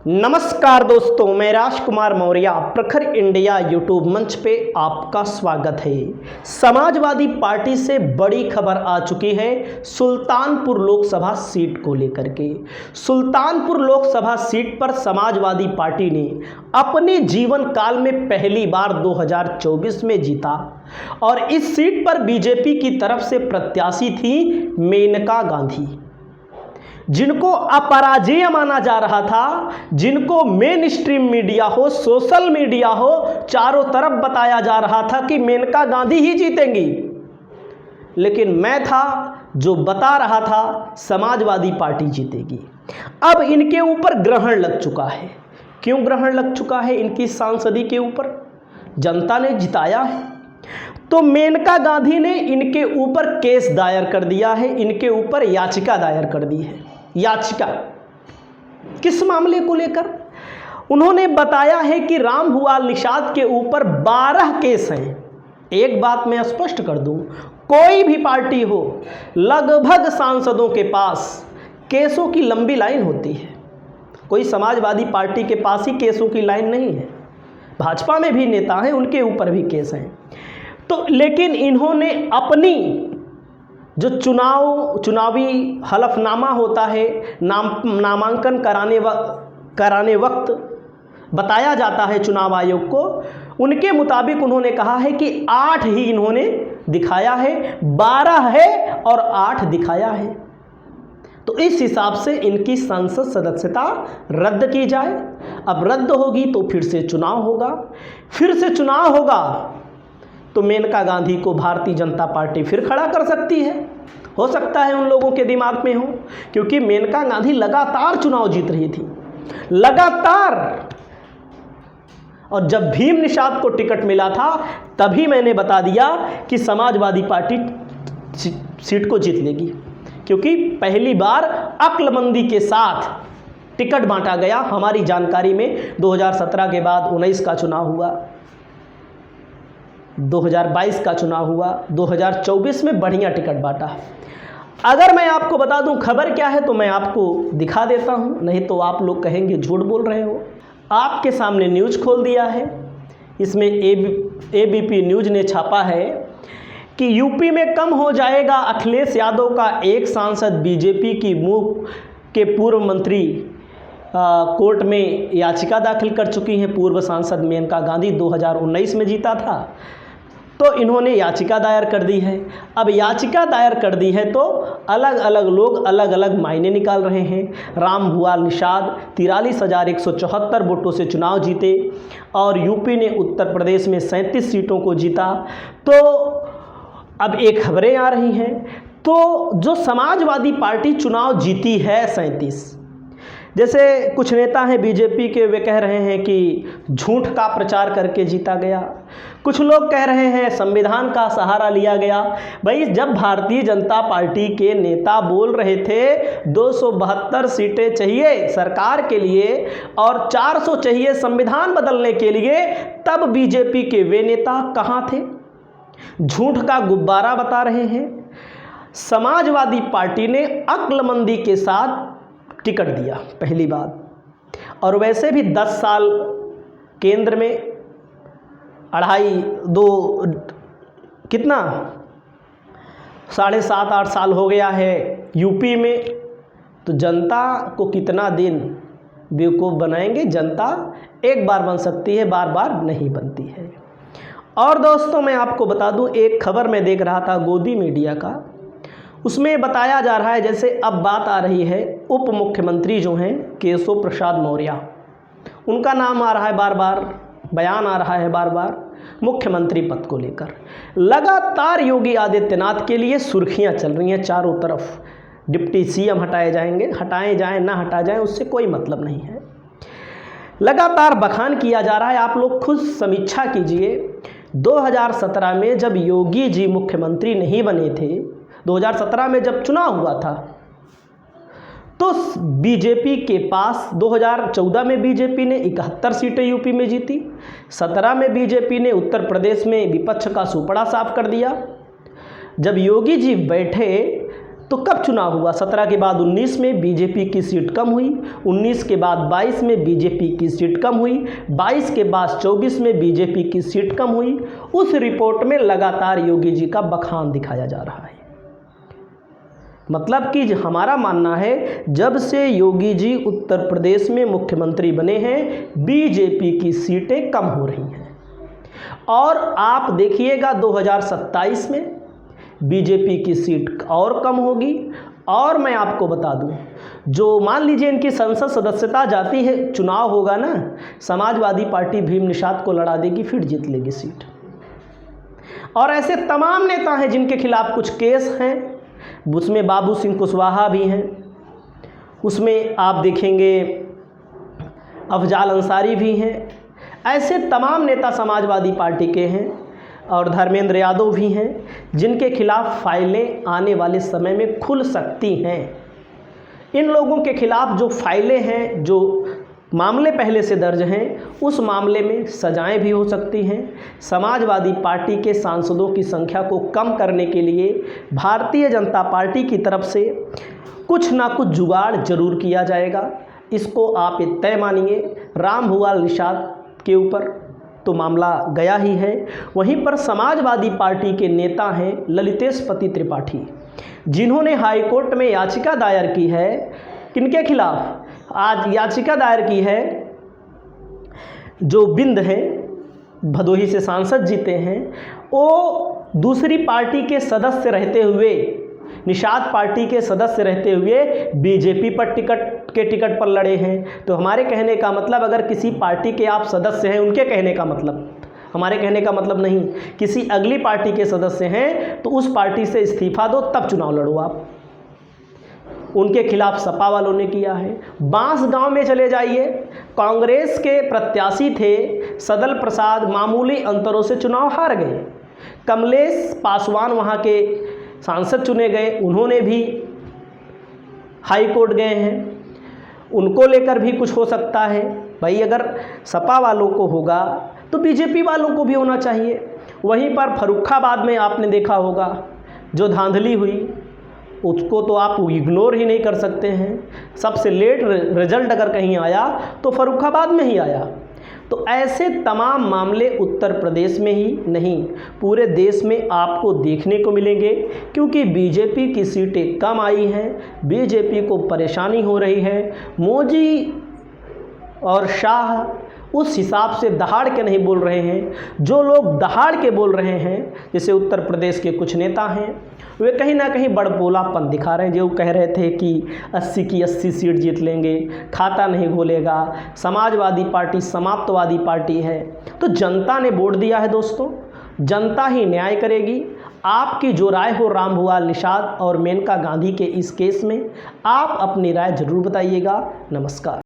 नमस्कार दोस्तों, मैं राजकुमार मौर्य प्रखर इंडिया यूट्यूब मंच पे आपका स्वागत है। समाजवादी पार्टी से बड़ी खबर आ चुकी है सुल्तानपुर लोकसभा सीट को लेकर के। सुल्तानपुर लोकसभा सीट पर समाजवादी पार्टी ने अपने जीवन काल में पहली बार 2024 में जीता और इस सीट पर बीजेपी की तरफ से प्रत्याशी थी मेनका गांधी, जिनको अपराजेय माना जा रहा था, जिनको मेन स्ट्रीम मीडिया हो, सोशल मीडिया हो, चारों तरफ बताया जा रहा था कि मेनका गांधी ही जीतेंगी। लेकिन मैं था जो बता रहा था समाजवादी पार्टी जीतेगी। अब इनके ऊपर ग्रहण लग चुका है। क्यों ग्रहण लग चुका है? इनकी सांसदी के ऊपर जनता ने जिताया है, तो मेनका गांधी ने इनके ऊपर केस दायर कर दिया है, इनके ऊपर याचिका दायर कर दी है। याचिका किस मामले को लेकर? उन्होंने बताया है कि रामभुआल निषाद के ऊपर 12 केस हैं। एक बात मैं स्पष्ट कर दूं, कोई भी पार्टी हो, लगभग सांसदों के पास केसों की लंबी लाइन होती है। कोई समाजवादी पार्टी के पास ही केसों की लाइन नहीं है। भाजपा में भी नेता हैं, उनके ऊपर भी केस हैं। तो लेकिन इन्होंने अपनी जो चुनावी हलफनामा होता है, नामांकन कराने वक्त बताया जाता है चुनाव आयोग को, उनके मुताबिक उन्होंने कहा है कि 8 ही इन्होंने दिखाया है, 12 है और 8 दिखाया है। तो इस हिसाब से इनकी संसद सदस्यता रद्द की जाए। अब रद्द होगी तो फिर से चुनाव होगा, तो मेनका गांधी को भारतीय जनता पार्टी फिर खड़ा कर सकती है। हो सकता है उन लोगों के दिमाग में हो, क्योंकि मेनका गांधी लगातार चुनाव जीत रही थी, लगातार। और जब भीम निषाद को टिकट मिला था तभी मैंने बता दिया कि समाजवादी पार्टी सीट को जीत लेगी, क्योंकि पहली बार अक्लमंदी के साथ टिकट बांटा गया। हमारी जानकारी में 2017 के बाद 19 का चुनाव हुआ, 2022 का चुनाव हुआ, 2024 में बढ़िया टिकट बांटा। अगर मैं आपको बता दूं खबर क्या है तो मैं आपको दिखा देता हूं, नहीं तो आप लोग कहेंगे झूठ बोल रहे हो। आपके सामने न्यूज़ खोल दिया है, इसमें एबीपी न्यूज़ ने छापा है कि यूपी में कम हो जाएगा अखिलेश यादव का एक सांसद। बीजेपी की मुंह के पूर्व मंत्री कोर्ट में याचिका दाखिल कर चुकी हैं। पूर्व सांसद मेनका गांधी 2019 में जीता था, तो इन्होंने याचिका दायर कर दी है। अब याचिका दायर कर दी है तो अलग अलग लोग अलग अलग मायने निकाल रहे हैं। रामभुआल निषाद 43,174 वोटों से चुनाव जीते और यूपी ने उत्तर प्रदेश में 37 सीटों को जीता। तो अब एक खबरें आ रही हैं, तो जो समाजवादी पार्टी चुनाव जीती है 37, जैसे कुछ नेता हैं बीजेपी के, वे कह रहे हैं कि झूठ का प्रचार करके जीता गया। कुछ लोग कह रहे हैं संविधान का सहारा लिया गया। भाई, जब भारतीय जनता पार्टी के नेता बोल रहे थे 272 सीटें चाहिए सरकार के लिए और 400 चाहिए संविधान बदलने के लिए, तब बीजेपी के वे नेता कहाँ थे? झूठ का गुब्बारा बता रहे हैं। समाजवादी पार्टी ने अक्लमंदी के साथ टिकट दिया पहली बात, और वैसे भी 10 साल केंद्र में, 7.5 साल हो गया है यूपी में, तो जनता को कितना दिन बेवकूफ़ बनाएंगे? जनता एक बार बन सकती है, बार बार नहीं बनती है। और दोस्तों, मैं आपको बता दूं, एक खबर मैं देख रहा था गोदी मीडिया का, उसमें बताया जा रहा है, जैसे अब बात आ रही है उप मुख्यमंत्री जो हैं केशव प्रसाद मौर्य, उनका नाम आ रहा है बार बार, बयान आ रहा है बार बार मुख्यमंत्री पद को लेकर। लगातार योगी आदित्यनाथ के लिए सुर्खियां चल रही हैं चारों तरफ। डिप्टी सीएम हटाए जाएंगे, हटाए जाएं ना हटाए जाएं उससे कोई मतलब नहीं है। लगातार बखान किया जा रहा है। आप लोग खुद समीक्षा कीजिए। 2017 में जब योगी जी मुख्यमंत्री नहीं बने थे, 2017 में जब चुनाव हुआ था, तो बीजेपी के पास 2014 में बीजेपी ने 71 सीटें यूपी में जीती, 17 में बीजेपी ने उत्तर प्रदेश में विपक्ष का सुपड़ा साफ कर दिया। जब योगी जी बैठे तो कब चुनाव हुआ? 17 के बाद 19 में बीजेपी की सीट कम हुई, 19 के बाद 22 में बीजेपी की सीट कम हुई, 22 के बाद 24 में बीजेपी की सीट कम हुई। उस रिपोर्ट में लगातार योगी जी का बखान दिखाया जा रहा है। मतलब कि हमारा मानना है, जब से योगी जी उत्तर प्रदेश में मुख्यमंत्री बने हैं, बीजेपी की सीटें कम हो रही हैं। और आप देखिएगा 2027 में बीजेपी की सीट और कम होगी। और मैं आपको बता दूं, जो मान लीजिए इनकी संसद सदस्यता जाती है, चुनाव होगा ना, समाजवादी पार्टी भीम निषाद को लड़ा देगी, फिर जीत लेगी सीट। और ऐसे तमाम नेता हैं जिनके खिलाफ कुछ केस हैं, उसमें बाबू सिंह कुशवाहा भी हैं, उसमें आप देखेंगे अफजाल अंसारी भी हैं। ऐसे तमाम नेता समाजवादी पार्टी के हैं और धर्मेंद्र यादव भी हैं, जिनके खिलाफ फाइलें आने वाले समय में खुल सकती हैं। इन लोगों के खिलाफ जो फाइलें हैं, जो मामले पहले से दर्ज हैं, उस मामले में सजाएं भी हो सकती हैं। समाजवादी पार्टी के सांसदों की संख्या को कम करने के लिए भारतीय जनता पार्टी की तरफ से कुछ ना कुछ जुगाड़ जरूर किया जाएगा। इसको आप तय मानिए। रामभुआल निषाद के ऊपर तो मामला गया ही है। वहीं पर समाजवादी पार्टी के नेता हैं ललितेश पति त्रिपाठी, जिन्होंने हाईकोर्ट में याचिका दायर की है। किनके खिलाफ आज याचिका दायर की है? जो बिंद हैं, भदोही से सांसद जीते हैं, वो दूसरी पार्टी के सदस्य रहते हुए, निषाद पार्टी के सदस्य रहते हुए बीजेपी पर टिकट पर लड़े हैं। तो हमारे कहने का मतलब, अगर किसी पार्टी के आप सदस्य हैं, उनके कहने का मतलब, हमारे कहने का मतलब नहीं, किसी अगली पार्टी के सदस्य हैं तो उस पार्टी से इस्तीफा दो, तब चुनाव लड़ो आप। उनके खिलाफ सपा वालों ने किया है। बांसगांव में चले जाइए, कांग्रेस के प्रत्याशी थे सदल प्रसाद, मामूली अंतरों से चुनाव हार गए। कमलेश पासवान वहाँ के सांसद चुने गए, उन्होंने भी हाई कोर्ट गए हैं। उनको लेकर भी कुछ हो सकता है। भाई अगर सपा वालों को होगा तो बीजेपी वालों को भी होना चाहिए। वहीं पर फर्रुखाबाद में आपने देखा होगा जो धांधली हुई, उसको तो आप इग्नोर ही नहीं कर सकते हैं। सबसे लेट रिजल्ट अगर कहीं आया तो फर्रुखाबाद में ही आया। तो ऐसे तमाम मामले उत्तर प्रदेश में ही नहीं, पूरे देश में आपको देखने को मिलेंगे, क्योंकि बीजेपी की सीटें कम आई हैं, बीजेपी को परेशानी हो रही है। मोदी और शाह उस हिसाब से दहाड़ के नहीं बोल रहे हैं। जो लोग दहाड़ के बोल रहे हैं, जैसे उत्तर प्रदेश के कुछ नेता हैं, वे कहीं ना कहीं बड़बोलापन दिखा रहे हैं। जो कह रहे थे कि 80 की 80 सीट जीत लेंगे, खाता नहीं घोलेगा, समाजवादी पार्टी समाप्तवादी पार्टी है। तो जनता ने वोट दिया है दोस्तों, जनता ही न्याय करेगी। आपकी जो राय हो रामभुआल निषाद और मेनका गांधी के इस केस में, आप अपनी राय जरूर बताइएगा। नमस्कार।